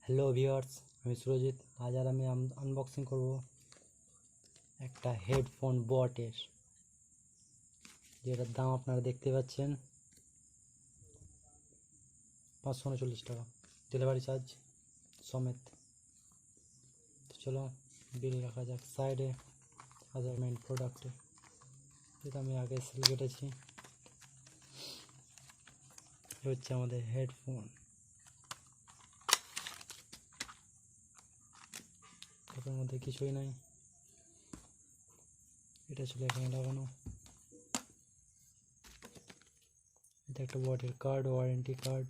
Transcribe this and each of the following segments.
Hello viewers, আমি সুরজিৎ। আজ আমি আনবক্সিং করব একটা হেডফোন বটের, যেটার দাম আপনারা দেখতে পাচ্ছেন 539 টাকা, ডেলিভারি চার্জ সমেত। তো চলো বিল রাখা যাক সাইডে। হাজার মেন প্রোডাক্টে যেটা আমি আগে সেল কেটেছি, হচ্ছে আমাদের হেডফোন। তার মধ্যে কিছুই নাই, এটা ছিল এখানে লাগানো। এটা একটা বটের কার্ড, ওয়ারেন্টি কার্ড,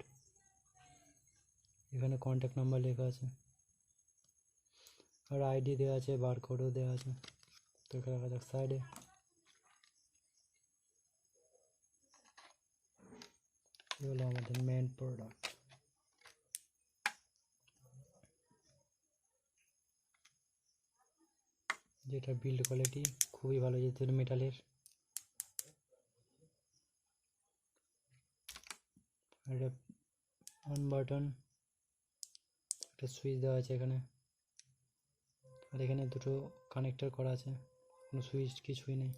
এখানে কন্ট্যাক্ট নাম্বার লেখা আছে আর আইডি দেওয়া আছে, বারকোডও দেওয়া আছে। তো এটা রাখা যাক সাইডে। এই হলো আমাদের মেন প্রোডাক্ট। যেটা বিল্ড কোয়ালিটি খুবই ভালো, যেহেতু মেটালের। এটা অন বাটন, একটা সুইচ দেওয়া আছে এখানে, আর এখানে দুটো কানেক্টর করা আছে, কোনো সুইচ কিছুই নেই।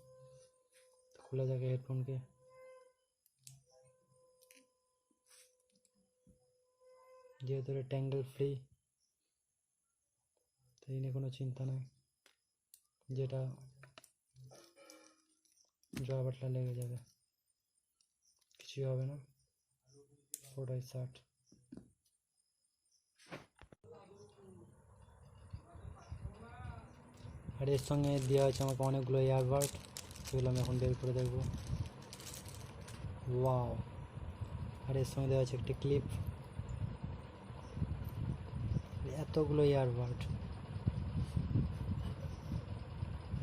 খোলা যাবে হেডফোনকে। যেহেতু এটা ট্যাঙ্গেল ফ্রি, তাই নিয়ে কোনো চিন্তা নাই, যেটা জয়া বাটলা লেগে যাবে, কিছুই হবে না। ওটাই শার্ট। আর এর সঙ্গে দেওয়া হয়েছে আমাকে অনেকগুলো ইয়ারবাড, সেগুলো আমি এখন বের করে দেখবো। ওয়াও! আর এর সঙ্গে দেওয়া আছে একটি ক্লিপ, এতগুলো ইয়ারবাড,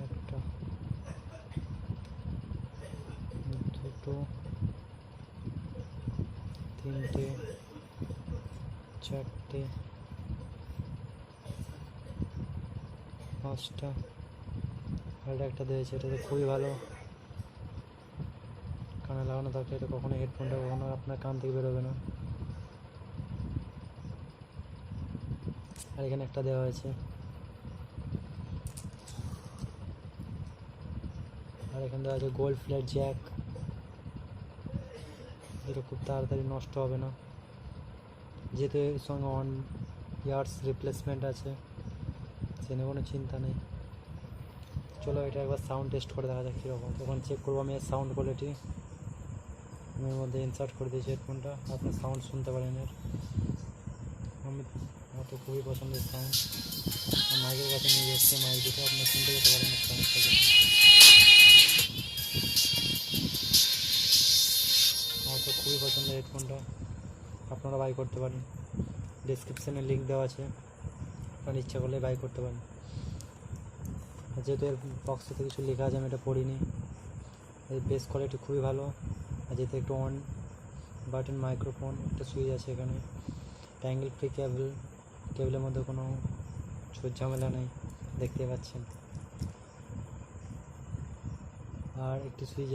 একটা, দুটো, তিনটে, চারটে, পাঁচটা, আর একটা দিয়েছে। এটা তো খুবই ভালো, কানে লাগানো থাকলে এটা কখনো হেডফোনটা কখনো আপনার কান থেকে বেরোবে না। আর এখানে একটা দেওয়া হয়েছে, আর এখানে দেওয়া আছে গোল্ড ফ্ল্যাট জ্যাক, যেটা খুব তাড়াতাড়ি নষ্ট হবে না, যেহেতু এর সঙ্গে 1 ইয়ার্স রিপ্লেসমেন্ট আছে, সে নিয়ে কোনো চিন্তা নেই। চলো এটা একবার সাউন্ড টেস্ট করে দেখা যাক কীরকম। তখন চেক করবো আমি এর সাউন্ড কোয়ালিটি। আমি এর মধ্যে ইনসার্ট করে দিয়েছি হেডফোনটা, আপনি সাউন্ড শুনতে পারেন এর। আমার তো খুবই পছন্দের সাউন্ড। মাইকের কাছে নিয়ে যাচ্ছে, মাইক দিতে আপনি শুনতে যেতে পারেন এর সাউন্ড কোয়ালিটি। আমার তো খুবই পছন্দের হেডফোনটা, আপনারা বাই করতে পারেন। ডেসক্রিপশানে লিঙ্ক দেওয়া আছে, আপনার ইচ্ছা করলে বাই করতে পারেন। যেহেতু এর বক্সেতে কিছু লেখা আছে, আমি এটা পড়িনি। এর বেস কোয়ালিটি খুবই ভালো, আর যেহেতু একটু অন বাটন মাইক্রোফোন, একটা সুইচ আছে এখানে, ট্যাঙ্গেল ফ্রি কেবলের মধ্যে কোনো ঝামেলা নেই, দেখতে পাচ্ছেন। আর একটি সুইচ